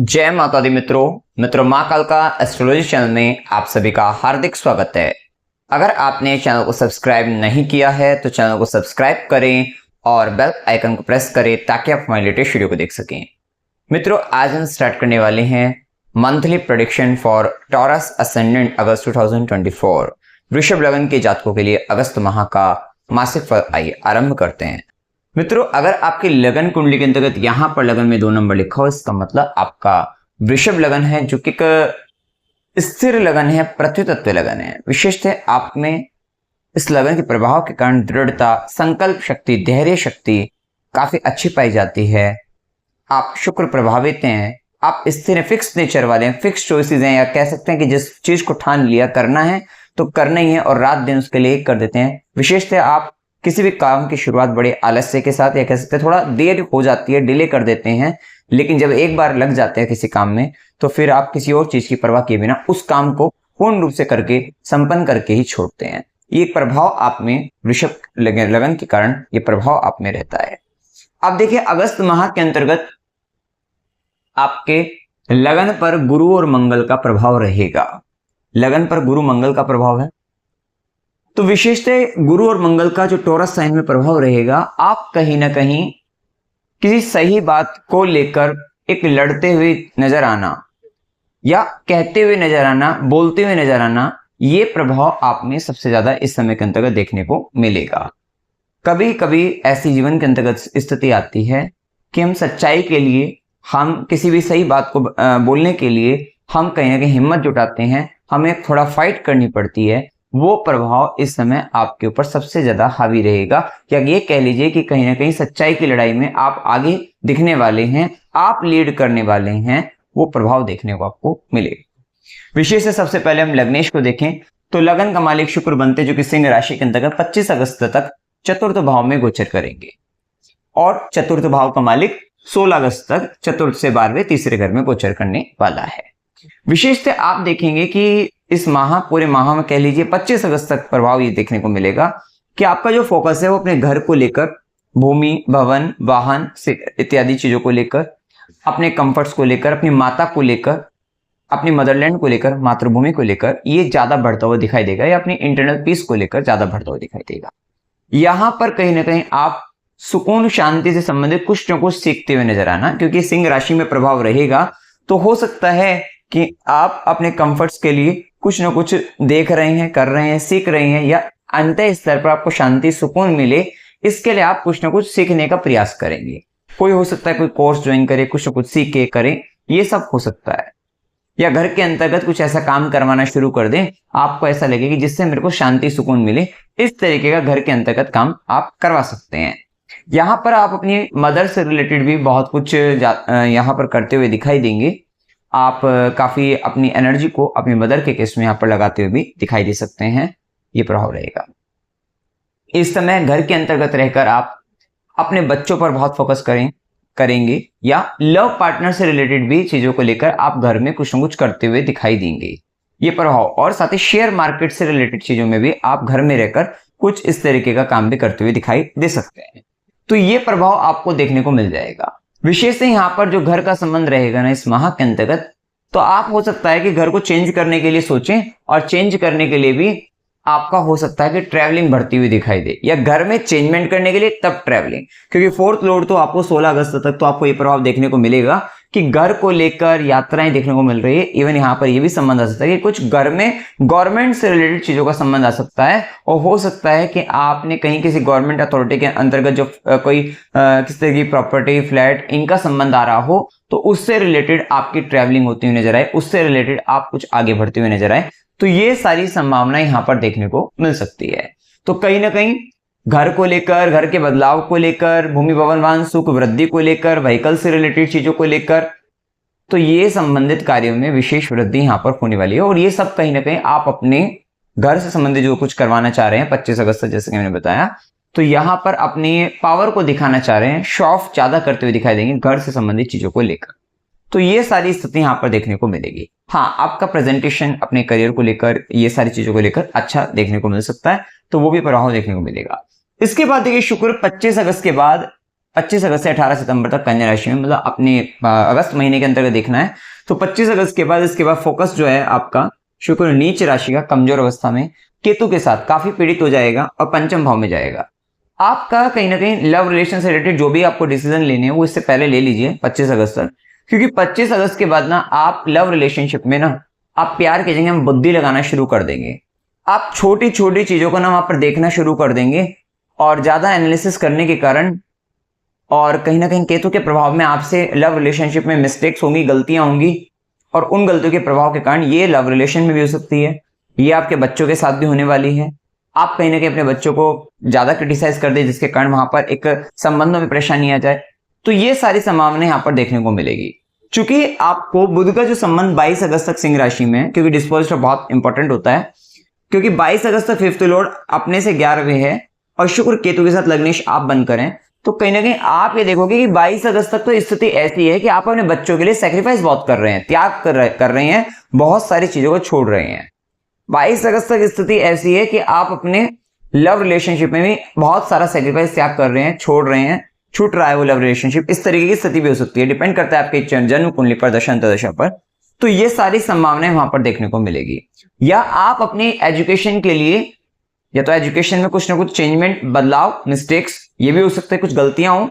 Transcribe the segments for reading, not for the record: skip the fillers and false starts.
जय माता दी मित्रों माँ कालका एस्ट्रोलॉजी चैनल में आप सभी का हार्दिक स्वागत है। अगर आपने चैनल को सब्सक्राइब नहीं किया है तो चैनल को सब्सक्राइब करें और बेल आइकन को प्रेस करें ताकि आप हमारी लेटेस्ट वीडियो को देख सकें। मित्रों, आज हम स्टार्ट करने वाले हैं monthly prediction for Taurus ascendant August 2024। वृषभ लग्न के जातकों के लिए अगस्त माह का मासिक फल आइए आरंभ करते हैं। मित्रों, अगर आपके लगन कुंडली के अंतर्गत यहां पर लगन में 2 नंबर लिखा हो, इसका मतलब आपका वृषभ लगन है, जो कि एक स्थिर लगन है, पृथ्वी तत्व लगन है। विशेषतः आप में इस लगन के प्रभाव के कारण दृढ़ता, संकल्प शक्ति, धैर्य शक्ति काफी अच्छी पाई जाती है। आप शुक्र प्रभावित हैं, आप स्थिर फिक्स नेचर वाले हैं, फिक्स चॉइसेस हैं, या कह सकते हैं कि जिस चीज को ठान लिया करना है तो करना ही है और रात दिन उसके लिए कर देते हैं। विशेषतः आप किसी भी काम की शुरुआत बड़े आलस्य के साथ, या कह सकते हैं थोड़ा देर हो जाती है, डिले कर देते हैं, लेकिन जब एक बार लग जाते हैं किसी काम में तो फिर आप किसी और चीज की परवाह किए बिना उस काम को पूर्ण रूप से करके संपन्न करके ही छोड़ते हैं। ये प्रभाव आप में वृषभ लगन के कारण ये प्रभाव आप में रहता है। अब देखिए, अगस्त माह के अंतर्गत आपके लगन पर गुरु और मंगल का प्रभाव रहेगा। लगन पर गुरु मंगल का प्रभाव है, तो विशेषतः गुरु और मंगल का जो टॉरस साइन में प्रभाव रहेगा, आप कहीं ना कहीं किसी सही बात को लेकर एक लड़ते हुए नजर आना या कहते हुए नजर आना, बोलते हुए नजर आना, ये प्रभाव आप में सबसे ज्यादा इस समय के अंतर्गत देखने को मिलेगा। कभी कभी ऐसी जीवन के अंतर्गत स्थिति आती है कि हम सच्चाई के लिए, हम किसी भी सही बात को बोलने के लिए हम कहीं ना कहीं हिम्मत जुटाते हैं, हमें थोड़ा फाइट करनी पड़ती है। वो प्रभाव इस समय आपके ऊपर सबसे ज्यादा हावी रहेगा, या ये कह लीजिए कि कहीं ना कहीं सच्चाई की लड़ाई में आप आगे दिखने वाले हैं, आप लीड करने वाले हैं, वो प्रभाव देखने को आपको मिलेगा। विशेष से सबसे पहले हम लग्नेश को देखें तो लगन का मालिक शुक्र बनते, जो कि सिंह राशि के अंतर्गत 25 अगस्त तक चतुर्थ भाव में गोचर करेंगे, और चतुर्थ भाव का मालिक 16 अगस्त तक चतुर्थ से 12वें तीसरे घर में गोचर करने वाला है। विशेषतः आप देखेंगे कि इस माह, पूरे माह में कह लीजिए 25 अगस्त तक प्रभाव ये देखने को मिलेगा कि आपका जो फोकस है वो अपने घर को लेकर, भूमि, भवन, वाहन इत्यादि चीजों को लेकर, अपने कंफर्ट्स को लेकर, अपनी माता को लेकर, अपनी मदरलैंड को लेकर, मातृभूमि को लेकर ये ज्यादा बढ़ता हुआ दिखाई देगा, या अपनी इंटरनल पीस को लेकर ज्यादा बढ़ता हुआ दिखाई देगा। यहां पर कहीं ना कहीं आप सुकून, शांति से संबंधित कुछ न कुछ सीखते हुए नजर आना, क्योंकि सिंह राशि में प्रभाव रहेगा तो हो सकता है कि आप अपने कंफर्ट्स के लिए कुछ ना कुछ देख रहे हैं, कर रहे हैं, सीख रहे हैं, या अंतः स्तर पर आपको शांति, सुकून मिले, इसके लिए आप कुछ ना कुछ सीखने का प्रयास करेंगे। कोई हो सकता है कोई कोर्स ज्वाइन करे, कुछ ना कुछ सीख के करें, ये सब हो सकता है। या घर के अंतर्गत कुछ ऐसा काम करवाना शुरू कर दें, आपको ऐसा लगे कि जिससे मेरे को शांति, सुकून मिले, इस तरीके का घर के अंतर्गत काम आप करवा सकते हैं। यहाँ पर आप अपनी मदर से रिलेटेड भी बहुत कुछ यहाँ पर करते हुए दिखाई देंगे। आप काफी अपनी एनर्जी को अपनी मदर के केस में यहाँ पर लगाते हुए भी दिखाई दे सकते हैं, ये प्रभाव रहेगा। इस समय घर के अंतर्गत रहकर आप अपने बच्चों पर बहुत फोकस करेंगे, या लव पार्टनर से रिलेटेड भी चीजों को लेकर आप घर में कुछ न कुछ करते हुए दिखाई देंगे, ये प्रभाव। और साथ ही शेयर मार्केट से रिलेटेड चीजों में भी आप घर में रहकर कुछ इस तरीके का काम भी करते हुए दिखाई दे सकते हैं, तो ये प्रभाव आपको देखने को मिल जाएगा। विशेष से यहाँ पर जो घर का संबंध रहेगा ना इस माह के अंतर्गत, तो आप हो सकता है कि घर को चेंज करने के लिए सोचें, और चेंज करने के लिए भी आपका हो सकता है कि ट्रैवलिंग बढ़ती हुई दिखाई दे, या घर में चेंजमेंट करने के लिए तब ट्रैवलिंग, क्योंकि 4th लॉर्ड तो आपको 16 अगस्त तक तो आपको ये प्रभाव देखने को मिलेगा कि घर को लेकर यात्राएं देखने को मिल रही है। इवन यहाँ पर ये भी संबंध आ सकता है कि कुछ घर में गवर्नमेंट से रिलेटेड चीजों का संबंध आ सकता है, और हो सकता है कि आपने कहीं किसी गवर्नमेंट अथॉरिटी के अंतर्गत जो कोई किस तरह की प्रॉपर्टी, फ्लैट, इनका संबंध आ रहा हो, तो उससे रिलेटेड आपकी ट्रैवलिंग होती हुई नजर आए, उससे रिलेटेड आप कुछ आगे बढ़ते हुए नजर आए, तो ये सारी संभावनाएं यहाँ पर देखने को मिल सकती है। तो कहीं ना कहीं घर को लेकर, घर के बदलाव को लेकर, भूमि, भवन, वाहन, सुख वृद्धि को लेकर, व्हीकल से रिलेटेड चीजों को लेकर, तो ये संबंधित कार्यों में विशेष वृद्धि यहाँ पर होने वाली है। और ये सब कहीं ना कहीं आप अपने घर से संबंधित जो कुछ करवाना चाह रहे हैं 25 अगस्त से, जैसे कि मैंने बताया, तो यहाँ पर अपनी पावर को दिखाना चाह रहे हैं, शो ऑफ ज्यादा करते हुए दिखाई देंगे घर से संबंधित चीजों को लेकर, तो ये सारी स्थिति यहाँ पर देखने को मिलेगी। हाँ, आपका प्रेजेंटेशन अपने करियर को लेकर, ये सारी चीजों को लेकर अच्छा देखने को मिल सकता है, तो वो भी प्रभाव देखने को मिलेगा। इसके बाद देखिए, शुक्र 25 अगस्त के बाद 25 अगस्त से 18 सितंबर तक कन्या राशि में, मतलब अपने अगस्त महीने के अंतर्गत देखना है। तो 25 अगस्त के बाद इसके बाद फोकस जो है आपका शुक्र नीच राशि का कमजोर अवस्था में केतु के साथ काफी पीड़ित हो जाएगा और पंचम भाव में जाएगा। आपका कहीं ना कहीं लव रिलेशन से रिलेटेड जो भी आपको डिसीजन लेने हैं वो इससे पहले ले लीजिए 25 अगस्त तक, क्योंकि 25 अगस्त के बाद ना आप लव रिलेशनशिप में ना आप प्यार की जगह बुद्धि लगाना शुरू कर देंगे। आप छोटी छोटी चीजों को ना वहां पर देखना शुरू कर देंगे और ज्यादा एनालिसिस करने के कारण और कहीं ना कहीं केतु के प्रभाव में आपसे लव रिलेशनशिप में मिस्टेक्स होंगी, गलतियां होंगी, और उन गलतियों के प्रभाव के कारण ये लव रिलेशन में भी हो सकती है, ये आपके बच्चों के साथ भी होने वाली है। आप कहीं ना कहीं अपने बच्चों को ज्यादा क्रिटिसाइज कर दे जिसके कारण वहां पर एक संबंधों में परेशानी आ जाए। तो ये सारी संभावनाएं यहाँ पर देखने को मिलेगी। चूंकि आपको बुध का जो संबंध 22 अगस्त तक सिंह राशि में है, क्योंकि डिस्पोजिशन बहुत इंपॉर्टेंट होता है, क्योंकि 22 अगस्त तक फिफ्थ लॉर्ड अपने से 11वें है और शुक्र केतु के साथ लग्नेश आप बन करें, तो कहीं ना कहीं आप ये देखोगे कि 22 अगस्त तक तो स्थिति ऐसी है कि आप अपने बच्चों के लिए सेक्रीफाइस बहुत कर रहे हैं, त्याग कर रहे हैं, बहुत सारी चीजों को छोड़ रहे हैं। 22 अगस्त तक स्थिति ऐसी है कि आप अपने लव रिलेशनशिप में भी बहुत सारा सेक्रीफाइस त्याग कर रहे हैं, छोड़ रहे हैं, छूट रहा है वो लव रिलेशनशिप। इस तरीके की स्थिति भी हो सकती है, डिपेंड करता है आपके जन्म कुंडली पर, दशा अंतर्दशा पर। तो ये सारी संभावनाएं वहां पर देखने को मिलेगी। या आप अपनी एजुकेशन के लिए, या तो एजुकेशन में कुछ ना कुछ चेंजमेंट, बदलाव, मिस्टेक्स, ये भी हो सकता है, कुछ गलतियां हो,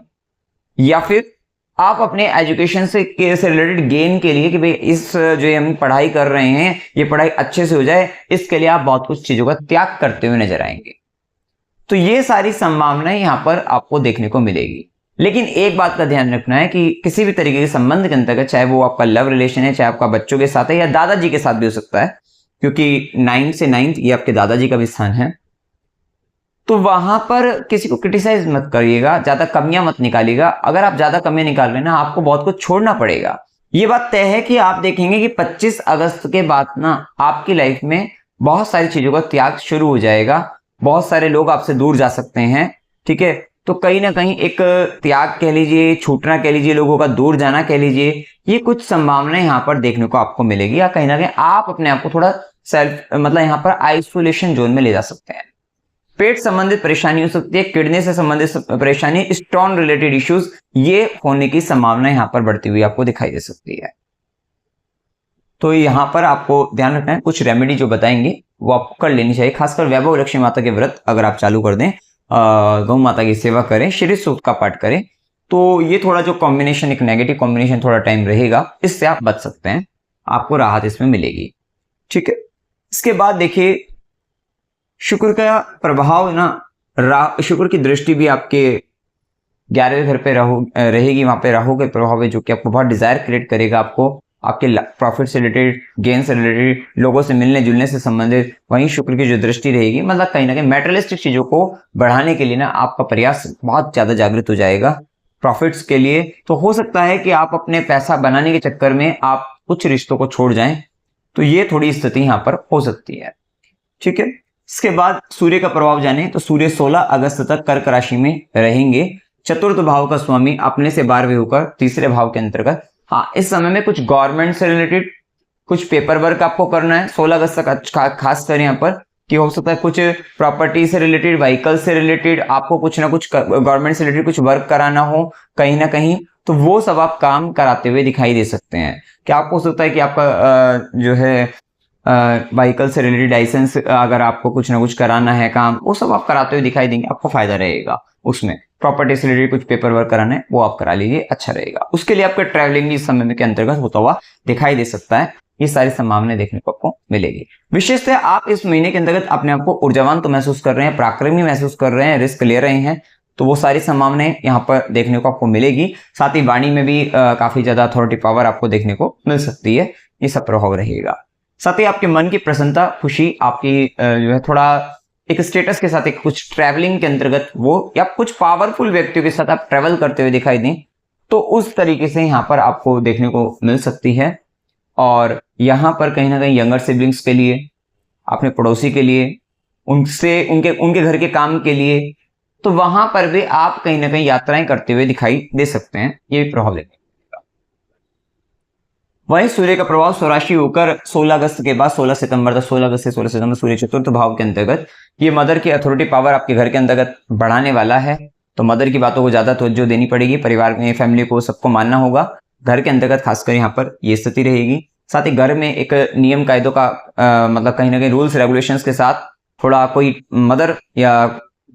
या फिर आप अपने एजुकेशन से रिलेटेड गेन के लिए कि भाई इस जो हम पढ़ाई कर रहे हैं ये पढ़ाई अच्छे से हो जाए, इसके लिए आप बहुत कुछ चीजों का त्याग करते हुए नजर आएंगे। तो ये सारी संभावनाएं यहां पर आपको देखने को मिलेगी। लेकिन एक बात का ध्यान रखना है कि किसी भी तरीके के संबंध के अंतर्गत, चाहे वो आपका लव रिलेशन है, चाहे आपका बच्चों के साथ है या दादाजी के साथ भी हो सकता है, क्योंकि 9 से 9 ये आपके दादाजी का भी स्थान है, तो वहां पर किसी को क्रिटिसाइज मत करिएगा, ज्यादा कमियां मत निकालिएगा। अगर आप ज्यादा कमियां निकाल रहे हैं ना, आपको बहुत कुछ छोड़ना पड़ेगा। ये बात तय है कि आप देखेंगे कि 25 अगस्त के बाद ना आपकी लाइफ में बहुत सारी चीजों का त्याग शुरू हो जाएगा, बहुत सारे लोग आपसे दूर जा सकते हैं, ठीक है। तो कहीं ना कहीं एक त्याग कह लीजिए, छूटना कह लीजिए, लोगों का दूर जाना कह लीजिए, ये कुछ संभावनाएं यहाँ पर देखने को आपको मिलेगी। या कहीं ना कहीं आप अपने आप को थोड़ा मतलब यहाँ पर आइसोलेशन जोन में ले जा सकते हैं। पेट संबंधित परेशानी हो सकती है, किडनी से संबंधित परेशानी, स्टोन रिलेटेड इश्यूज, ये होने की संभावना यहाँ पर बढ़ती हुई आपको दिखाई दे सकती है। तो यहाँ पर आपको ध्यान रखना है, कुछ रेमेडी जो बताएंगे वो आपको कर लेनी चाहिए। खासकर वैभव लक्ष्मी माता के व्रत अगर आप चालू कर दें, गौ माता की सेवा करें, श्री सूक्त का पाठ करें, तो ये थोड़ा जो कॉम्बिनेशन, एक नेगेटिव कॉम्बिनेशन थोड़ा टाइम रहेगा, इससे आप बच सकते हैं, आपको राहत इसमें मिलेगी, ठीक है। इसके बाद देखिए शुक्र का प्रभाव ना, शुक्र की दृष्टि भी आपके 11वें घर पे रहेगी, वहां पे राहु के प्रभाव है, जो कि आपको बहुत डिजायर क्रिएट करेगा, आपको आपके प्रॉफिट से रिलेटेड, गेन से रिलेटेड, लोगों से मिलने जुलने से संबंधित। वहीं शुक्र की जो दृष्टि रहेगी, मतलब कहीं ना कहीं मेटेरियलिस्टिक चीजों को बढ़ाने के लिए ना आपका प्रयास बहुत ज्यादा जागृत हो जाएगा प्रॉफिट्स के लिए। तो हो सकता है कि आप अपने पैसा बनाने के चक्कर में आप कुछ रिश्तों को छोड़ जाएं, तो ये थोड़ी स्थिति यहाँ पर हो सकती है, ठीक है। इसके बाद सूर्य का प्रभाव जाने, तो सूर्य 16 अगस्त तक कर्क राशि में रहेंगे। चतुर्थ भाव का स्वामी अपने से 12वें होकर तीसरे भाव के अंतर्गत। हाँ, इस समय में कुछ गवर्नमेंट से रिलेटेड कुछ पेपर वर्क आपको करना है 16 अगस्त तक, खास कर यहाँ पर कि हो सकता है कुछ प्रॉपर्टी से रिलेटेड, व्हीकल से रिलेटेड आपको कुछ ना कुछ गवर्नमेंट से रिलेटेड कुछ वर्क कराना हो कहीं ना कहीं, तो वो सब आप काम कराते हुए दिखाई दे सकते हैं। क्या आपको हो सकता है कि आपका जो है व्हीकल से रिलेटेड लाइसेंस, अगर आपको कुछ ना कुछ कराना है काम, वो सब आप कराते हुए दिखाई देंगे, आपको फायदा रहेगा उसमें। प्रॉपर्टी से रिलेटेड कुछ पेपर वर्क कराना है, वो आप करा लीजिए, अच्छा रहेगा। उसके लिए आपका ट्रैवलिंग इस समय के अंतर्गत होता हुआ दिखाई दे सकता है। ये सारी संभावनाएं देखने को आपको मिलेगी। विशेषतः आप इस महीने के अंतर्गत अपने आप को ऊर्जावान तो महसूस कर रहे हैं, पराक्रमी महसूस कर रहे हैं, रिस्क ले रहे हैं, तो वो सारी संभावनाएं यहाँ पर देखने को आपको मिलेगी। साथ ही वाणी में भी काफी ज्यादा अथॉरिटी पावर आपको देखने को मिल सकती है, ये सब प्रभाव रहेगा। साथ ही आपके मन की प्रसन्नता, खुशी, आपकी जो है थोड़ा एक स्टेटस के साथ, एक कुछ ट्रैवलिंग के अंतर्गत वो, या कुछ पावरफुल व्यक्तियों के साथ आप ट्रैवल करते हुए दिखाई दें, तो उस तरीके से यहाँ पर आपको देखने को मिल सकती है। और यहाँ पर कहीं ना कहीं यंगर सिबलिंग्स के लिए, अपने पड़ोसी के लिए, उनसे उनके घर के काम के लिए, तो वहां पर भी आप कहीं ना कहीं यात्राएं करते हुए दिखाई दे सकते हैं, ये भी प्रभाव देखेंगे। वहीं सूर्य का प्रभाव स्वराशि होकर 16 अगस्त के बाद 16 सितंबर तक, 16 अगस्त से 16 सितंबर सूर्य चतुर्थ भाव के अंतर्गत, ये मदर की अथॉरिटी पावर आपके घर के अंतर्गत बढ़ाने वाला है। तो मदर की बातों को ज्यादा तवज्जो देनी पड़ेगी, परिवार में फैमिली को सबको मानना होगा। घर के अंतर्गत खासकर यहाँ पर ये स्थिति रहेगी। साथ ही घर में एक नियम कायदों का मतलब कहीं ना कहीं रूल्स रेगुलेशंस के साथ थोड़ा कोई मदर या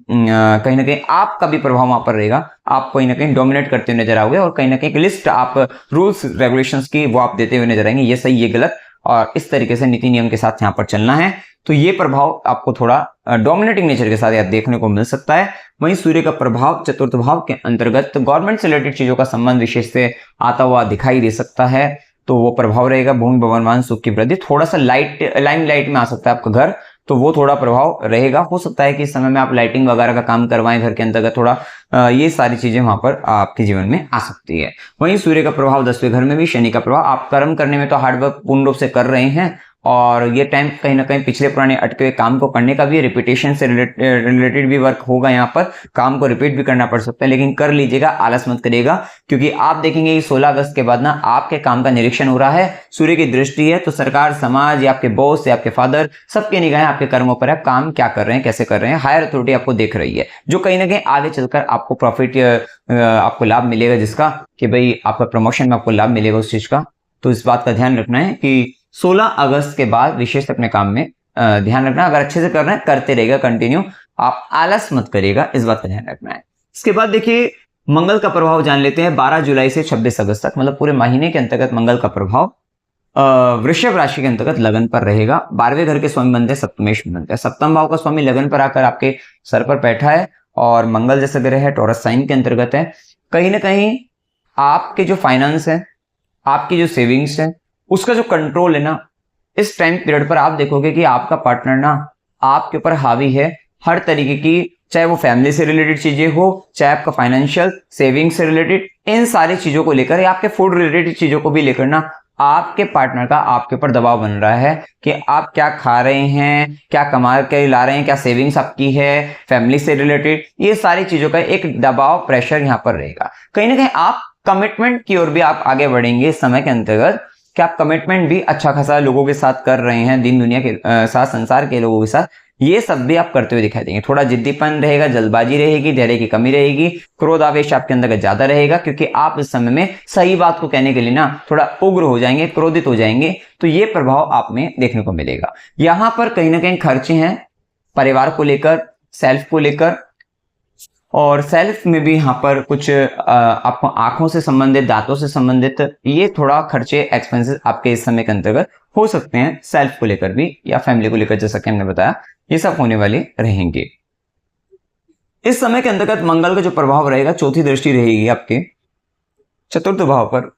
कहीं ना कहीं आपका भी प्रभाव वहां पर रहेगा। आप कहीं ना कहीं डोमिनेट करते हुए नजर आओगे और कहीं ना कहीं एक लिस्ट आप रूल्स रेगुलेशंस की वो आप देते हुए नजर आएंगे, ये सही ये गलत, और इस तरीके से नीति नियम के साथ यहाँ पर चलना है। तो ये प्रभाव आपको थोड़ा डोमिनेटिंग नेचर के साथ याद देखने को मिल सकता है। वहीं सूर्य का प्रभाव चतुर्थ भाव के अंतर्गत गवर्नमेंट से रिलेटेड चीजों का संबंध विशेष से आता हुआ दिखाई दे सकता है, तो वो प्रभाव रहेगा। भूमि भवन वाहन सुख की वृद्धि, थोड़ा सा लाइट में आ सकता है आपका घर, तो वो थोड़ा प्रभाव रहेगा। हो सकता है कि इस समय में आप लाइटिंग वगैरह का काम करवाएं घर के अंतर्गत, थोड़ा ये सारी चीजें वहां पर आपके जीवन में आ सकती है। वहीं सूर्य का प्रभाव 10वें घर में भी, शनि का प्रभाव, आप कर्म करने में तो हार्डवर्क पूर्ण रूप से कर रहे हैं और ये टाइम कहीं ना कहीं पिछले पुराने अटके हुए काम को करने का भी, रिपीटेशन से रिलेटेड भी वर्क होगा। यहाँ पर काम को रिपीट भी करना पड़ सकता है, लेकिन कर लीजिएगा, आलस मत करिएगा, क्योंकि आप देखेंगे कि 16 अगस्त के बाद ना आपके काम का निरीक्षण हो रहा है, सूर्य की दृष्टि है, तो सरकार, समाज या आपके बॉस या आपके फादर, सबके निगाहें आपके कर्मों पर है। काम क्या कर रहे हैं, कैसे कर रहे हैं, हायर अथॉरिटी आपको देख रही है, जो कहीं ना कहीं आगे चलकर आपको प्रॉफिट, आपको लाभ मिलेगा, जिसका कि भाई आपका प्रमोशन में आपको लाभ मिलेगा उस चीज का। तो इस बात का ध्यान रखना है कि 16 अगस्त के बाद विशेष अपने काम में ध्यान रखना। अगर अच्छे से कर रहे हैं करते रहेगा कंटिन्यू, आप आलस मत करिएगा, इस बात का ध्यान रखना है। इसके बाद देखिए मंगल का प्रभाव जान लेते हैं। 12 जुलाई से 26 अगस्त तक, मतलब पूरे महीने के अंतर्गत मंगल का प्रभाव वृषभ राशि के अंतर्गत लगन पर रहेगा। 12वें घर के स्वामी बनते हैं सप्तमेश बनते हैं। सप्तम भाव का स्वामी लगन पर आकर आपके सर पर बैठा है और मंगल जैसे ग्रह है, टॉरस साइन के अंतर्गत है। कहीं ना कहीं आपके जो फाइनेंस है, आपकी जो सेविंग्स है, उसका जो कंट्रोल है ना, इस टाइम पीरियड पर आप देखोगे कि आपका पार्टनर ना आपके ऊपर हावी है हर तरीके की, चाहे वो फैमिली से रिलेटेड चीजें हो, चाहे आपका फाइनेंशियल सेविंग से रिलेटेड, इन सारी चीजों को लेकर या आपके फूड रिलेटेड चीजों को भी लेकर ना आपके पार्टनर का आपके ऊपर दबाव बन रहा है कि आप क्या खा रहे हैं, क्या कमा के ला रहे हैं, क्या सेविंग्स आपकी है, फैमिली से रिलेटेड, ये सारी चीजों का एक दबाव, प्रेशर यहाँ पर रहेगा। कहीं ना कहीं आप कमिटमेंट की ओर भी आप आगे बढ़ेंगे इस समय के अंतर्गत, कि आप कमिटमेंट भी अच्छा खासा लोगों के साथ कर रहे हैं, दिन दुनिया के साथ, संसार के लोगों के साथ, ये सब भी आप करते हुए दिखाई देंगे। थोड़ा जिद्दीपन रहेगा, जल्दबाजी रहेगी, धैर्य की कमी रहेगी, क्रोध आवेश आपके अंदर ज्यादा रहेगा, क्योंकि आप इस समय में सही बात को कहने के लिए ना थोड़ा उग्र हो जाएंगे, क्रोधित हो जाएंगे, तो ये प्रभाव आप में देखने को मिलेगा। यहाँ पर कहीं ना कहीं खर्चे हैं परिवार को लेकर, सेल्फ को लेकर, और सेल्फ में भी यहाँ पर कुछ आपको आंखों से संबंधित, दांतों से संबंधित, ये थोड़ा खर्चे, एक्सपेंसेस आपके इस समय के अंतर्गत हो सकते हैं, सेल्फ को लेकर भी या फैमिली को लेकर, जैसा कि हमने बताया, ये सब होने वाले रहेंगे। इस समय के अंतर्गत मंगल का जो प्रभाव रहेगा, चौथी दृष्टि रहेगी आपके चतुर्थ भाव पर,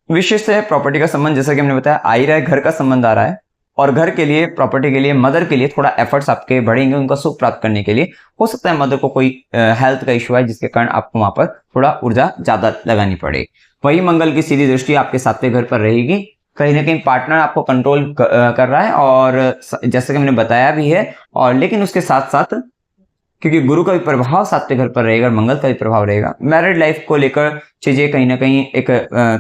विशेष से प्रॉपर्टी का संबंध, जैसा कि हमने बताया, आ ही रहा है, घर का संबंध आ रहा है, और घर के लिए, प्रॉपर्टी के लिए, मदर के लिए थोड़ा एफर्ट्स आपके बढ़ेंगे उनका सुख प्राप्त करने के लिए। हो सकता है मदर को कोई हेल्थ का इशू है, जिसके कारण आपको वहां पर थोड़ा ऊर्जा ज्यादा लगानी पड़े। वही मंगल की सीधी दृष्टि आपके 7वें घर पर रहेगी। कहीं ना कहीं पार्टनर आपको कंट्रोल कर रहा है, और जैसे कि मैंने बताया भी है, और लेकिन उसके साथ साथ क्योंकि गुरु का भी प्रभाव 7वें घर पर रहेगा, मंगल का भी प्रभाव रहेगा, मैरिड लाइफ को लेकर चीजें कहीं ना कहीं एक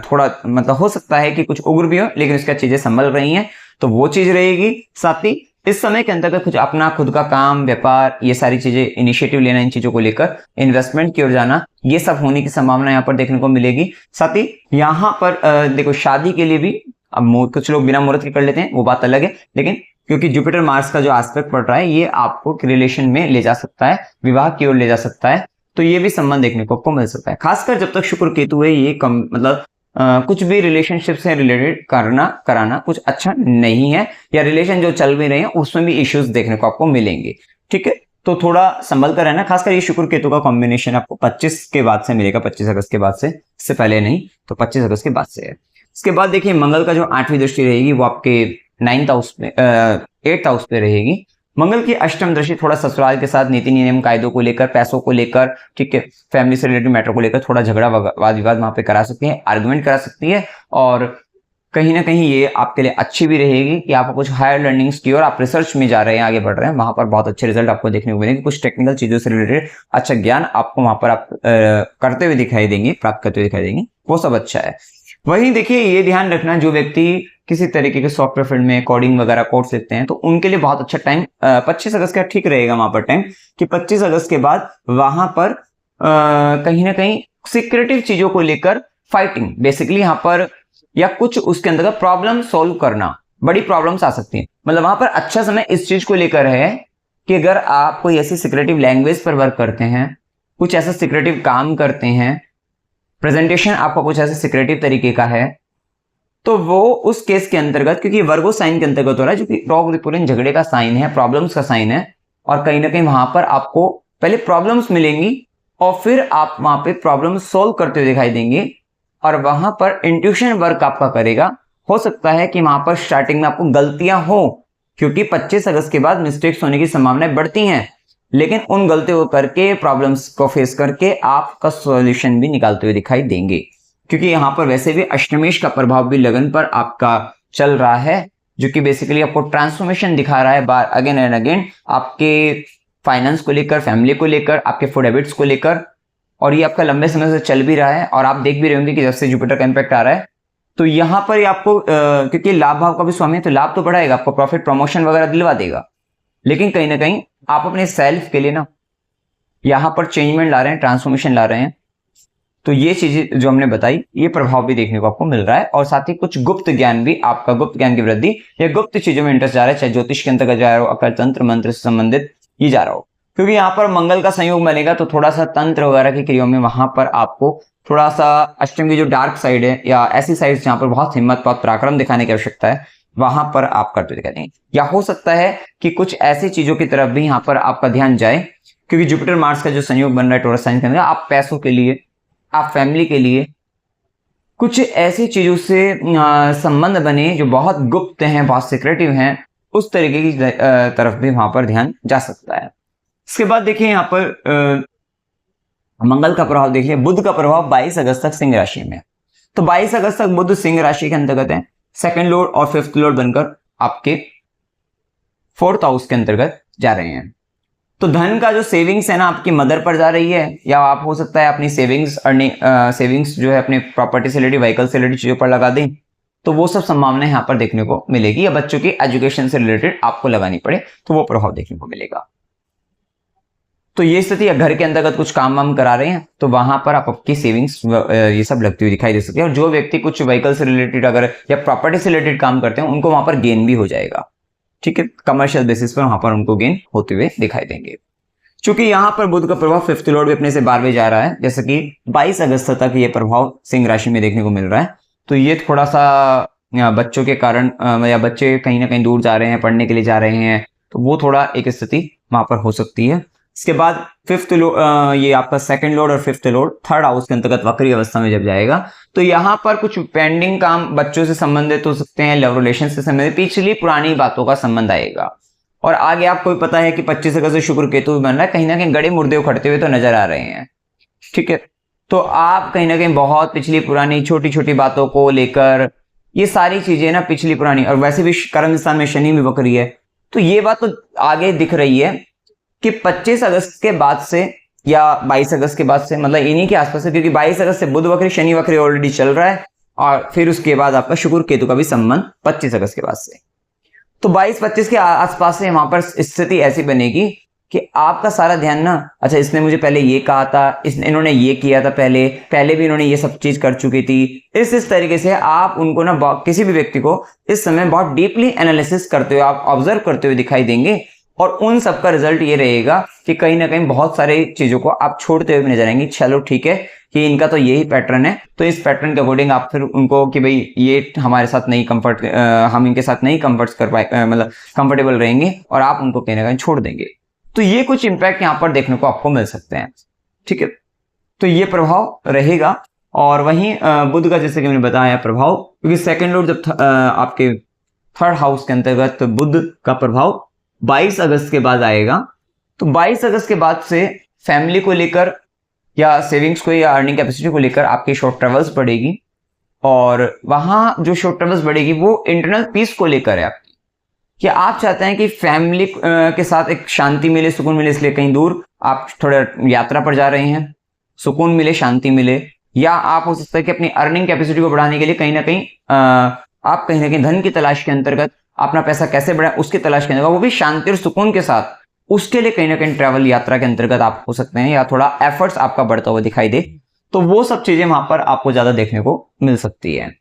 थोड़ा मतलब हो सकता है कि कुछ उग्र भी हो, लेकिन उसका चीजें संभल रही हैं, तो वो चीज रहेगी। साथ ही इस समय के अंतर्गत कुछ अपना खुद का काम, व्यापार, ये सारी चीजें, इनिशिएटिव लेना, इन चीजों को लेकर इन्वेस्टमेंट की ओर जाना, ये सब होने की संभावना यहाँ पर देखने को मिलेगी। साथ ही यहाँ पर देखो शादी के लिए भी अब कुछ लोग बिना मुहूर्त के कर लेते हैं, वो बात अलग है, लेकिन क्योंकि जुपिटर मार्स का जो एस्पेक्ट पड़ रहा है, ये आपको रिलेशन में ले जा सकता है, विवाह की ओर ले जा सकता है, तो ये भी संबंध देखने को आपको मिल सकता है। खासकर जब तक शुक्र केतु है, ये कम मतलब कुछ भी रिलेशनशिप से रिलेटेड कराना कुछ अच्छा नहीं है, या रिलेशन जो चल भी रहे हैं उसमें भी इश्यूज देखने को आपको मिलेंगे। ठीक है, तो थोड़ा संभल कर रहना। खासकर ये शुक्र केतु का कॉम्बिनेशन आपको 25 के बाद से मिलेगा, 25 अगस्त के बाद से, इससे पहले नहीं, तो 25 अगस्त के बाद से है। इसके बाद देखिए मंगल का जो 8वीं दृष्टि रहेगी, वो आपके 9th हाउस पे, 8th हाउस पे रहेगी। मंगल की अष्टम दृष्टि थोड़ा ससुराल के साथ नीति नियम कायदों को लेकर, पैसों को लेकर, ठीक है, फैमिली से रिलेटेड मैटर को लेकर थोड़ा झगड़ा वाद विवाद वहां पे करा सकती है, आर्गुमेंट करा सकती है, और कहीं ना कहीं ये आपके लिए अच्छी भी रहेगी कि आप कुछ हायर लर्निंग्स की और आप रिसर्च में जा रहे हैं, आगे बढ़ रहे हैं, वहां पर बहुत अच्छे रिजल्ट आपको देखने को मिलेंगे। कुछ टेक्निकल चीजों से रिलेटेड अच्छा ज्ञान आपको वहां पर आप करते हुए दिखाई देंगे, प्राप्त करते हुए दिखाई देंगे, वो सब अच्छा है। वहीं देखिए ये ध्यान रखना, जो व्यक्ति किसी तरीके के सॉफ्टवेयर फील्ड में कोडिंग वगैरह कोर्स लेते हैं, तो उनके लिए बहुत अच्छा टाइम 25 अगस्त का ठीक रहेगा वहां पर टाइम, कि 25 अगस्त के बाद वहां पर कहीं ना कहीं सिक्रेटिव चीजों को लेकर फाइटिंग बेसिकली यहाँ पर, या कुछ उसके अंदर प्रॉब्लम सॉल्व करना, बड़ी प्रॉब्लम्स आ सकती हैं। मतलब वहां पर अच्छा समय इस चीज को लेकर है कि अगर आप कोई ऐसी सिक्रेटिव लैंग्वेज पर वर्क करते हैं, कुछ ऐसा सिक्रेटिव काम करते हैं, प्रेजेंटेशन आपका कुछ ऐसा सिक्रेटिव तरीके का है, तो वो उस केस के अंतर्गत, क्योंकि वर्गो साइन के अंतर्गत हो रहा है, जो कि रॉक रिपोर्टिंग झगड़े का साइन है, प्रॉब्लम्स का साइन है, और कहीं ना कहीं वहां पर आपको पहले प्रॉब्लम्स मिलेंगी और फिर आप वहां पे प्रॉब्लम सोल्व करते हुए दिखाई देंगे, और वहां पर इंट्यूशन वर्क आपका करेगा। हो सकता है कि वहां पर स्टार्टिंग में आपको गलतियां हो, क्योंकि 25 अगस्त के बाद मिस्टेक्स होने की संभावनाएं बढ़ती हैं, लेकिन उन गलतियों को करके, प्रॉब्लम्स को फेस करके आपका सॉल्यूशन भी निकालते हुए दिखाई देंगे। क्योंकि यहाँ पर वैसे भी अष्टमेश का प्रभाव भी लगन पर आपका चल रहा है, जो कि बेसिकली आपको ट्रांसफॉर्मेशन दिखा रहा है बार अगेन एंड अगेन, आपके फाइनेंस को लेकर, फैमिली को लेकर, आपके फूड हैबिट्स को लेकर, और ये आपका लंबे समय से चल भी रहा है। और आप देख भी रहे होंगे कि जब से जुपिटर का इंपैक्ट आ रहा है, तो यहाँ पर आपको क्योंकि लाभ भाव का भी स्वामी है, तो लाभ तो बढ़ाएगा, आपको प्रॉफिट प्रमोशन वगैरह दिलवा देगा, लेकिन कहीं ना कहीं आप अपने सेल्फ के लिए ना यहाँ पर चेंजमेंट ला रहे हैं, ट्रांसफॉर्मेशन ला रहे हैं। तो ये चीजें जो हमने बताई, ये प्रभाव भी देखने को आपको मिल रहा है। और साथ ही कुछ गुप्त ज्ञान भी, आपका गुप्त ज्ञान की वृद्धि या गुप्त चीजों में इंटरेस्ट जा रहा है, चाहे ज्योतिष के अंतर्गत जा रहा हो, अकर तंत्र मंत्र से संबंधित ये जा रहा हो, क्योंकि यहाँ पर मंगल का संयोग बनेगा, तो थोड़ा सा तंत्र वगैरह की क्रियाओं में वहां पर आपको थोड़ा सा अष्टम की जो डार्क साइड है, या ऐसी साइड जहां पर बहुत हिम्मत, बहुत पराक्रम दिखाने की आवश्यकता है, वहां पर आप करते दिखाई देंगे। या हो सकता है कि कुछ ऐसी चीजों की तरफ भी यहाँ पर आपका ध्यान जाए, क्योंकि जुपिटर मार्स का जो संयोग बन रहा है टॉरस साइन के अंदर, आप पैसों के लिए, आप फैमिली के लिए कुछ ऐसी चीजों से संबंध बने जो बहुत गुप्त हैं, बहुत सिक्रेटिव हैं, उस तरीके की तरफ भी वहां पर ध्यान जा सकता है। इसके बाद देखिए यहाँ पर मंगल का प्रभाव देखिए, बुध का प्रभाव 22 अगस्त तक सिंह राशि में। तो 22 अगस्त तक बुध सिंह राशि के अंतर्गत है, सेकंड लॉर्ड और फिफ्थ लॉर्ड बनकर आपके फोर्थ हाउस के अंतर्गत जा रहे हैं। तो धन का जो सेविंग्स है ना, आपकी मदर पर जा रही है, या आप हो सकता है अपनी सेविंग्स जो है अपने प्रॉपर्टी से रिलेटेड, व्हीकल से रिलेटेड चीजों पर लगा दें, तो वो सब संभावनाएं यहाँ पर देखने को मिलेगी। या बच्चों की एजुकेशन से रिलेटेड आपको लगानी पड़े, तो वो प्रभाव देखने को मिलेगा। तो ये स्थिति, घर के अंतर्गत कुछ काम वाम करा रहे हैं, तो वहां पर आप आपकी सेविंग्स ये सब लगती हुई दिखाई दे सकती है। और जो व्यक्ति कुछ व्हीकल से रिलेटेड अगर या प्रॉपर्टी से रिलेटेड काम करते हैं, उनको वहां पर गेन भी हो जाएगा, ठीक है, कमर्शियल बेसिस पर वहां पर उनको गेन होते हुए दिखाई देंगे। चूंकि यहाँ पर बुध का प्रभाव फिफ्थ लॉर्ड भी अपने से 12वें जा रहा है, जैसे कि 22 अगस्त तक ये प्रभाव सिंह राशि में देखने को मिल रहा है, तो ये थोड़ा सा बच्चों के कारण, या बच्चे कहीं ना कहीं दूर जा रहे हैं, पढ़ने के लिए जा रहे हैं, तो वो थोड़ा एक स्थिति वहां पर हो सकती है। इसके बाद फिफ्थ ये आपका सेकंड लॉर्ड और फिफ्थ लॉर्ड थर्ड हाउस के अंतर्गत वक्री अवस्था में जब जाएगा, तो यहाँ पर कुछ पेंडिंग काम बच्चों से संबंधित हो सकते हैं, लव रिलेशन से संबंधित पिछली पुरानी बातों का संबंध आएगा। और आगे आपको भी पता है कि 25 अगस्त से शुक्र केतु बन रहा है, कहीं ना कहीं गड़े मुर्दे उखड़ते हुए तो नजर आ रहे हैं, ठीक है। तो आप कहीं ना कहीं बहुत पिछली पुरानी छोटी छोटी बातों को लेकर, ये सारी चीजें ना पिछली पुरानी, और वैसे भी कर्म स्थान में शनि भी वक्री है, तो ये बात तो आगे दिख रही है कि 25 अगस्त के बाद से या 22 अगस्त के बाद से, मतलब इन्हीं के आसपास है, क्योंकि 22 अगस्त से बुध वक्री, शनि वक्री ऑलरेडी चल रहा है, और फिर उसके बाद आपका शुक्र केतु का भी संबंध 25 अगस्त के बाद से। तो 22-25 के आसपास से वहां पर स्थिति ऐसी बनेगी कि आपका सारा ध्यान ना, अच्छा इसने मुझे पहले ये कहा था, इन्होंने ये किया था, पहले भी इन्होंने ये सब चीज कर चुकी थी, इस तरीके से आप उनको ना, किसी भी व्यक्ति को इस समय बहुत डीपली एनालिसिस करते हुए, आप ऑब्जर्व करते हुए दिखाई देंगे। और उन सब का रिजल्ट ये रहेगा कि कहीं ना कहीं बहुत सारी चीजों को आप छोड़ते हुए नजर आएंगे। चलो ठीक है कि इनका तो यही पैटर्न है, तो इस पैटर्न के अकॉर्डिंग आप फिर उनको कि भाई ये हमारे साथ नहीं कंफर्ट, हम इनके साथ नहीं कंफर्ट कर पाए, मतलब कंफर्टेबल रहेंगे, और आप उनको कहीं ना कहीं छोड़ देंगे। तो ये कुछ इंपैक्ट यहाँ पर देखने को आपको मिल सकते हैं, ठीक है। तो ये प्रभाव रहेगा। और वहीं बुध का, जैसे कि मैंने बताया, प्रभाव, क्योंकि सेकेंड लॉर्ड जब आपके थर्ड हाउस के अंतर्गत बुध का प्रभाव 22 अगस्त के बाद आएगा, तो 22 अगस्त के बाद से फैमिली को लेकर या सेविंग्स को या अर्निंग कैपेसिटी को लेकर आपकी शॉर्ट ट्रेवल्स बढ़ेगी। और वहां जो शॉर्ट ट्रेवल्स बढ़ेगी वो इंटरनल पीस को लेकर है आपकी, कि आप चाहते हैं कि फैमिली के साथ एक शांति मिले, सुकून मिले, इसलिए कहीं दूर आप थोड़ा यात्रा पर जा रहे हैं, सुकून मिले, शांति मिले। या आप हो सकता है कि अपनी अर्निंग कैपेसिटी को बढ़ाने के लिए कहीं ना कहीं आप कहीं ना कहीं धन की तलाश के अंतर्गत अपना पैसा कैसे बढ़ाएं उसकी तलाश करने का, वो भी शांति और सुकून के साथ, उसके लिए कहीं ना कहीं ट्रैवल यात्रा के अंतर्गत आप हो सकते हैं, या थोड़ा एफर्ट्स आपका बढ़ता हुआ दिखाई दे, तो वो सब चीजें वहां पर आपको ज्यादा देखने को मिल सकती है।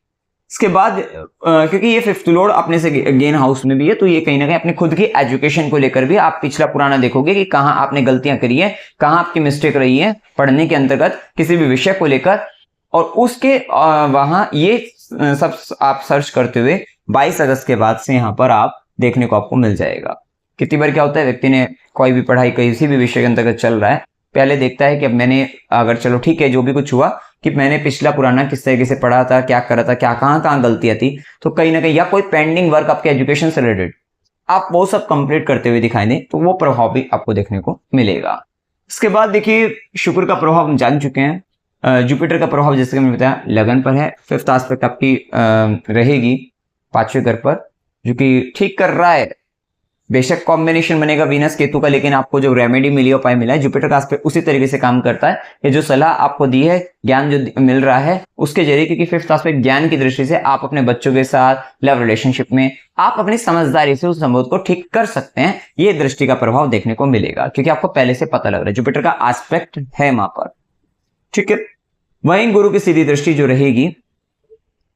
इसके बाद क्योंकि ये फिफ्थ लॉर्ड अपने से गेन हाउस में भी है, तो ये कहीं ना कहीं अपने खुद की एजुकेशन को लेकर भी आप पिछला पुराना देखोगे कि कहाँ आपने गलतियां करी है, कहाँ आपकी मिस्टेक रही है पढ़ने के अंतर्गत किसी भी विषय को लेकर, और उसके वहां ये सब आप सर्च करते हुए 22 अगस्त के बाद से यहाँ पर आप देखने को आपको मिल जाएगा। कितनी बार क्या होता है, व्यक्ति ने कोई भी पढ़ाई किसी भी विषय के अंतर्गत चल रहा है, पहले देखता है कि अब मैंने अगर चलो ठीक है जो भी कुछ हुआ कि मैंने पिछला पुराना किस तरीके से पढ़ा था, क्या करा था, क्या कहाँ गलतियां थी, तो कहीं ना कहीं या कोई पेंडिंग वर्क आपके एजुकेशन से रिलेटेड आप वो सब कंप्लीट करते हुए दिखाई दें, तो वो प्रभाव भी आपको देखने को मिलेगा। इसके बाद देखिए शुक्र का प्रभाव हम जान चुके हैं। जुपिटर का प्रभाव जैसे कि मैंने बताया लगन पर है, फिफ्थ एस्पेक्ट आपकी रहेगी 5वें घर पर, जो कि ठीक कर रहा है। बेशक कॉम्बिनेशन बनेगा वीनस केतु का, लेकिन आपको जो रेमेडी मिली उपाय मिला है जुपिटर का एस्पेक्ट उसी तरीके से काम करता है। ये जो सलाह आपको दी है, ज्ञान जो मिल रहा है उसके जरिए, क्योंकि फिफ्थ एस्पेक्ट ज्ञान की दृष्टि से आप अपने बच्चों के साथ लव रिलेशनशिप में आप अपनी समझदारी से उस संबंध को ठीक कर सकते हैं। ये दृष्टि का प्रभाव देखने को मिलेगा, क्योंकि आपको पहले से पता लग रहा है जुपिटर का एस्पेक्ट है वहां पर, ठीक है। वहीं गुरु की सीधी दृष्टि जो रहेगी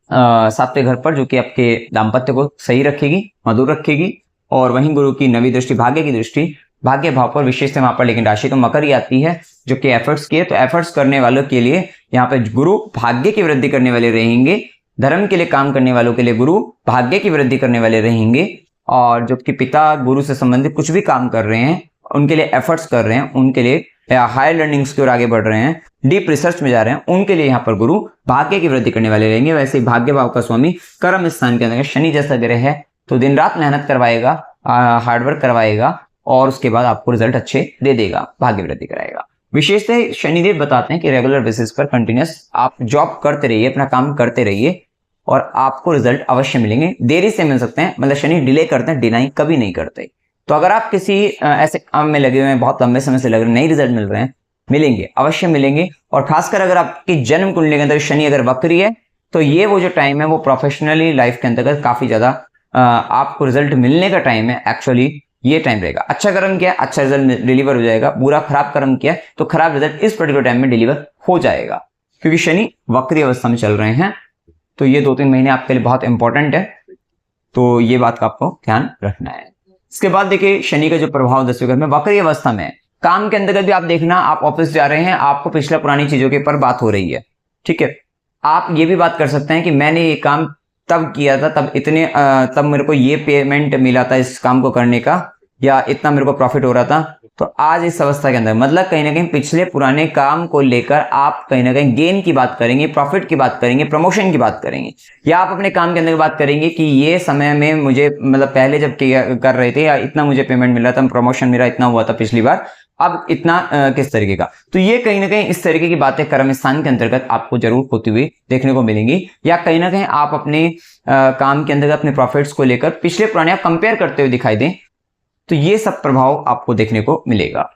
7वें घर पर, जो कि आपके दाम्पत्य को सही रखेगी, मधुर रखेगी। और वहीं गुरु की 9वीं दृष्टि भाग्य की दृष्टि, भाग्य भाव पर विशेष है वहां पर, लेकिन राशि तो मकर ही आती है, जो कि एफर्ट्स की है। तो एफर्ट्स करने वालों के लिए यहाँ पे गुरु भाग्य की वृद्धि करने वाले रहेंगे, धर्म के लिए काम करने वालों के लिए गुरु भाग्य की वृद्धि करने वाले रहेंगे, और जो कि पिता गुरु से संबंधित कुछ भी काम कर रहे हैं उनके लिए एफर्ट्स कर रहे हैं, उनके लिए हायर लर्निंग्स की ओर आगे बढ़ रहे हैं, डीप रिसर्च में जा रहे हैं, उनके लिए यहाँ पर गुरु भाग्य की वृद्धि करने वाले रहेंगे। वैसे ही भाग्य भाव का स्वामी कर्म स्थान के अंदर शनि जैसा ग्रह है, तो दिन रात मेहनत करवाएगा, हार्डवर्क करवाएगा, और उसके बाद आपको रिजल्ट अच्छे दे देगा, भाग्य वृद्धि कराएगा। विशेषतः शनिदेव बताते हैं कि रेगुलर बेसिस पर कंटिन्यूस आप जॉब करते रहिए, अपना काम करते रहिए, और आपको रिजल्ट अवश्य मिलेंगे। देरी से मिल सकते हैं, मतलब शनि डिले करते हैं, डिनाई कभी नहीं करते। तो अगर आप किसी ऐसे काम में लगे हुए हैं, बहुत लंबे समय से लग रहे हैं, नहीं रिजल्ट मिल रहे हैं, मिलेंगे, अवश्य मिलेंगे। और खासकर अगर आपकी जन्म कुंडली के अंदर शनि अगर वक्री है, तो ये वो जो टाइम है वो प्रोफेशनली लाइफ के अंतर्गत काफी ज्यादा आपको रिजल्ट मिलने का टाइम है। एक्चुअली ये टाइम रहेगा। अच्छा कर्म किया, अच्छा रिजल्ट डिलीवर हो जाएगा, बुरा खराब कर्म किया तो खराब रिजल्ट इस पर्टिकुलर टाइम में डिलीवर हो जाएगा, क्योंकि शनि वक्री अवस्था में चल रहे हैं। तो ये 2-3 महीने आपके लिए बहुत इंपॉर्टेंट है, तो ये बात का आपको ध्यान रखना है। इसके बाद देखिए शनि का जो प्रभाव 10वें घर में वक्री अवस्था में है, काम के अंतर्गत भी आप देखना, आप ऑफिस जा रहे हैं, आपको पिछला पुरानी चीजों के ऊपर बात हो रही है, ठीक है। आप ये भी बात कर सकते हैं कि मैंने ये काम तब किया था, तब मेरे को ये पेमेंट मिला था इस काम को करने का, या इतना मेरे को प्रॉफिट हो रहा था। तो आज इस अवस्था के अंदर मतलब कहीं ना कहीं पिछले पुराने काम को लेकर आप कहीं ना कहीं गेन की बात करेंगे, प्रॉफिट की बात करेंगे, प्रमोशन की बात करेंगे, या आप अपने काम के अंदर बात करेंगे कि ये समय में मुझे मतलब पहले जब कर रहे थे या इतना मुझे पेमेंट मिला था, प्रमोशन मेरा इतना हुआ था पिछली बार, अब इतना किस तरीके का। तो ये कहीं ना कहीं इस तरीके की बातें कर्म स्थान के अंतर्गत आपको जरूर होती हुई देखने को मिलेंगी, या कहीं ना कहीं आप अपने काम के अंतर्गत अपने प्रॉफिट्स को लेकर पिछले पुराने आप कंपेयर करते हुए दिखाई दें, तो ये सब प्रभाव आपको देखने को मिलेगा।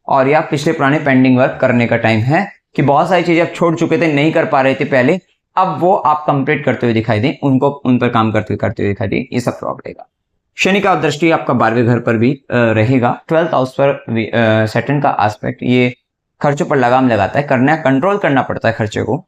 और या पिछले पुराने पेंडिंग वर्क करने का टाइम है कि बहुत सारी चीजें आप छोड़ चुके थे, नहीं कर पा रहे थे पहले, अब वो आप कंप्लीट करते हुए दिखाई दें, उन पर काम करते हुए दिखाई दें, ये सब प्रभाव रहेगा। शनि का दृष्टि आपका 12वें घर पर भी रहेगा। 12th हाउस पर सैटर्न का एस्पेक्ट ये खर्चों पर लगाम लगाता है, कंट्रोल करना पड़ता है खर्चे को,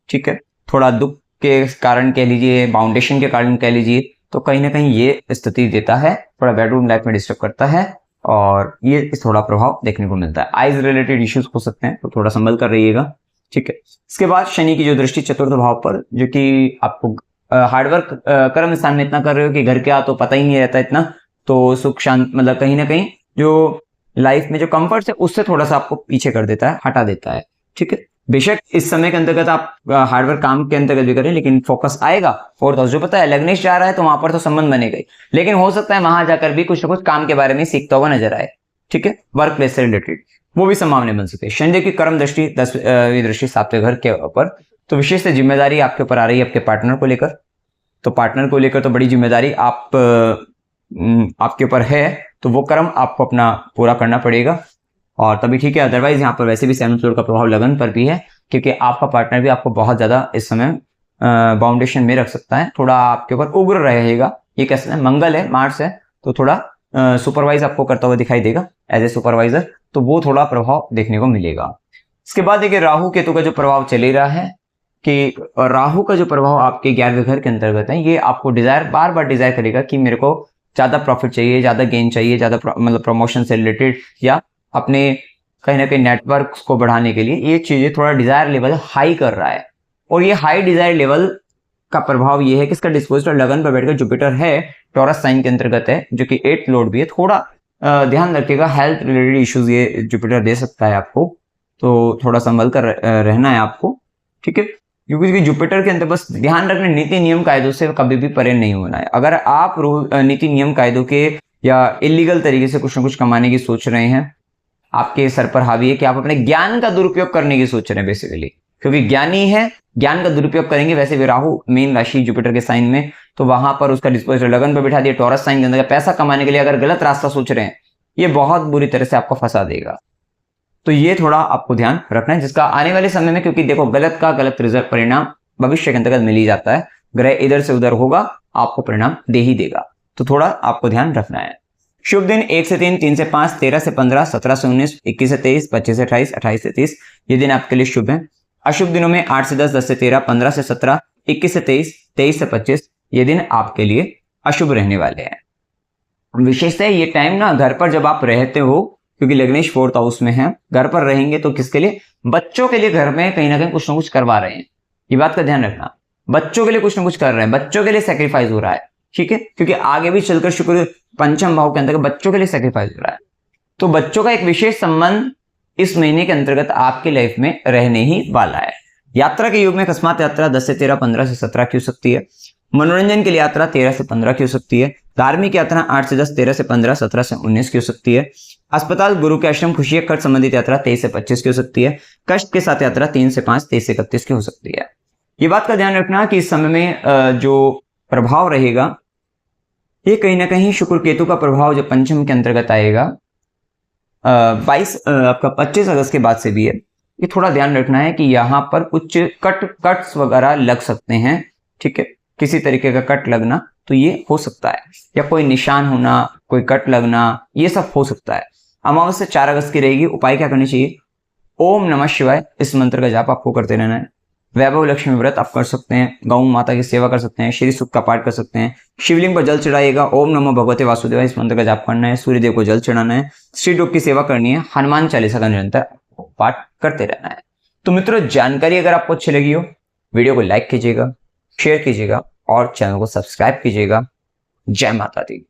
ठीक है। थोड़ा दुख के कारण कह लीजिए, बाउंडेशन के कारण कह लीजिए, तो कहीं ना कहीं ये स्थिति देता है, थोड़ा बेडरूम लाइफ में डिस्टर्ब करता है, और ये थोड़ा प्रभाव देखने को मिलता है। आइज रिलेटेड इश्यूज हो सकते हैं, तो थोड़ा संभल कर रहिएगा, ठीक है। इसके बाद शनि की जो दृष्टि 4th भाव पर, जो कि आपको हार्डवर्क कर्म स्थान में इतना कर रहे हो कि घर क्या तो पता ही नहीं रहता इतना, तो सुख शांत मतलब कहीं ना कहीं जो लाइफ में जो कंफर्ट है उससे थोड़ा सा आपको पीछे कर देता है, हटा देता है, ठीक है। बेशक इस समय के अंतर्गत आप हार्डवर्क काम के अंतर्गत भी करें, लेकिन फोकस आएगा 4th हाउस, जो पता है लग्नेश जा रहा है तो वहां पर तो संबंध बनेगा ही, लेकिन हो सकता है वहां जाकर भी कुछ ना कुछ काम के बारे में सीखता हुआ नजर आए, ठीक है, वर्क प्लेस से रिलेटेड, वो भी संभावना बन सकती है। शनिदेव की कर्म दृष्टि 10वीं दृष्टि 7वें घर के ऊपर, तो विशेष जिम्मेदारी आपके ऊपर आ रही है आपके पार्टनर को लेकर। तो पार्टनर को लेकर तो बड़ी जिम्मेदारी आपके ऊपर है, तो वो कर्म आपको अपना पूरा करना पड़ेगा, और तभी ठीक है। अदरवाइज यहाँ पर वैसे भी 7th फ्लोर का प्रभाव लगन पर भी है, क्योंकि आपका पार्टनर भी आपको बहुत ज्यादा इस समय बाउंडेशन में रख सकता है, थोड़ा आपके ऊपर उग्र रहेगा। ये कैसे है, मंगल है, मार्स है, तो थोड़ा सुपरवाइज आपको करता हुआ दिखाई देगा एज ए सुपरवाइजर, तो वो थोड़ा प्रभाव देखने को मिलेगा। इसके बाद देखिए राहु केतु का जो प्रभाव चल ही रहा है कि राहु का जो प्रभाव आपके 11वें घर के अंतर्गत है, ये आपको बार बार डिजायर करेगा कि मेरे को ज्यादा प्रॉफिट चाहिए, ज्यादा गेन चाहिए, ज्यादा मतलब प्रमोशन से रिलेटेड या अपने कहीं ना कहीं नेटवर्क को बढ़ाने के लिए ये चीजें थोड़ा डिजायर लेवल हाई कर रहा है। और ये हाई डिजायर लेवल का प्रभाव ये है कि इसका डिस्पोजिटर लगन पर बैठकर जुपिटर है, टॉरस साइन के अंतर्गत है, जो कि 8th लॉर्ड भी है। थोड़ा ध्यान रखिएगा, हेल्थ रिलेटेड इश्यूज ये जुपिटर दे सकता है आपको, तो थोड़ा संभल कर रहना है आपको, ठीक है। क्योंकि जुपिटर के अंदर बस ध्यान रखना, नीति नियम कायदों से कभी भी परे नहीं होना है। अगर आप नीति नियम कायदों के या इलीगल तरीके से कुछ ना कुछ कमाने की सोच रहे हैं, आपके सर पर हावी है कि आप अपने ज्ञान का दुरुपयोग करने की सोच रहे हैं बेसिकली, क्योंकि ज्ञानी है, ज्ञान का दुरुपयोग करेंगे। वैसे भी राहु मेन राशि जुपिटर के साइन में, तो वहां पर उसका डिस्पोजिटर लगन पर बिठा दिया, टॉरस साइन के अंदर पैसा कमाने के लिए अगर गलत रास्ता सोच रहे हैं, ये बहुत बुरी तरह से आपको फंसा देगा। तो ये थोड़ा आपको ध्यान रखना है, जिसका आने वाले समय में, क्योंकि देखो गलत का गलत रिजल्ट परिणाम भविष्य के अंतर्गत मिल ही जाता है, ग्रह इधर से उधर होगा आपको परिणाम दे ही देगा, तो थोड़ा आपको ध्यान रखना है। शुभ दिन 1 से 3, 3 से 5, 13 से 15, 17 से 19, 21 से 23, 25 से 28, 28 से 30, ये दिन आपके लिए शुभ है। अशुभ दिनों में 8 से 10, 10 से 13, 15 से 17, 21 से 23, 23 से 25, ये दिन आपके लिए अशुभ रहने वाले हैं। विशेषतः ये टाइम ना घर पर जब आप रहते हो, क्योंकि लग्नेश 4th हाउस में है, घर पर रहेंगे तो किसके लिए, बच्चों के लिए घर में कहीं ना कहीं कुछ ना कुछ करवा रहे हैं, ये बात का ध्यान रखना। बच्चों के लिए कुछ ना कुछ कर रहे हैं, बच्चों के लिए सेक्रीफाइस हो रहा है, ठीक है, क्योंकि आगे भी चलकर शुक्र पंचम भाव के अंतर्गत बच्चों के लिए सेक्रीफाइस हो रहा है। तो बच्चों का एक विशेष संबंध इस महीने के अंतर्गत आपकी लाइफ में रहने ही वाला है। यात्रा के युग में अकस्मात यात्रा 10 से 13, 15 से 17 की हो सकती है। मनोरंजन के लिए यात्रा 13 से 15 की हो सकती है। धार्मिक यात्रा 8 से 10, 13 से 15, 17 से 19 की हो सकती है। अस्पताल, गुरु के आश्रम, खुशी, खर्च संबंधित यात्रा 23 से 25 की हो सकती है। कष्ट के साथ यात्रा 3 से 5, 23 से 31 की हो सकती है। ये बात का ध्यान रखना कि इस समय में जो प्रभाव रहेगा, ये कहीं ना कहीं शुक्र केतु का प्रभाव जो पंचम के अंतर्गत आएगा 25 अगस्त के बाद से भी है। ये थोड़ा ध्यान रखना है कि यहाँ पर कुछ कट्स वगैरह लग सकते हैं, ठीक है, किसी तरीके का कट लगना तो ये हो सकता है, या कोई निशान होना, कोई कट लगना, ये सब हो सकता है। अमावस्या 4 अगस्त की रहेगी। उपाय क्या करनी चाहिए, ओम नमः शिवाय इस मंत्र का जाप आपको करते रहना है। वैभव लक्ष्मी व्रत आप कर सकते हैं, गौ माता की सेवा कर सकते हैं, श्री सूक्त का पाठ कर सकते हैं, शिवलिंग पर जल चढ़ाइएगा, ओम नमो भगवते वासुदेवाय इस मंत्र का जाप करना है, सूर्यदेव को जल चढ़ाना है, श्री लोक की सेवा करनी है, हनुमान चालीसा का निरंतर पाठ करते रहना है। तो मित्रों, जानकारी अगर आपको अच्छी लगी हो, वीडियो को लाइक कीजिएगा, शेयर कीजिएगा और चैनल को सब्सक्राइब कीजिएगा। जय माता दी।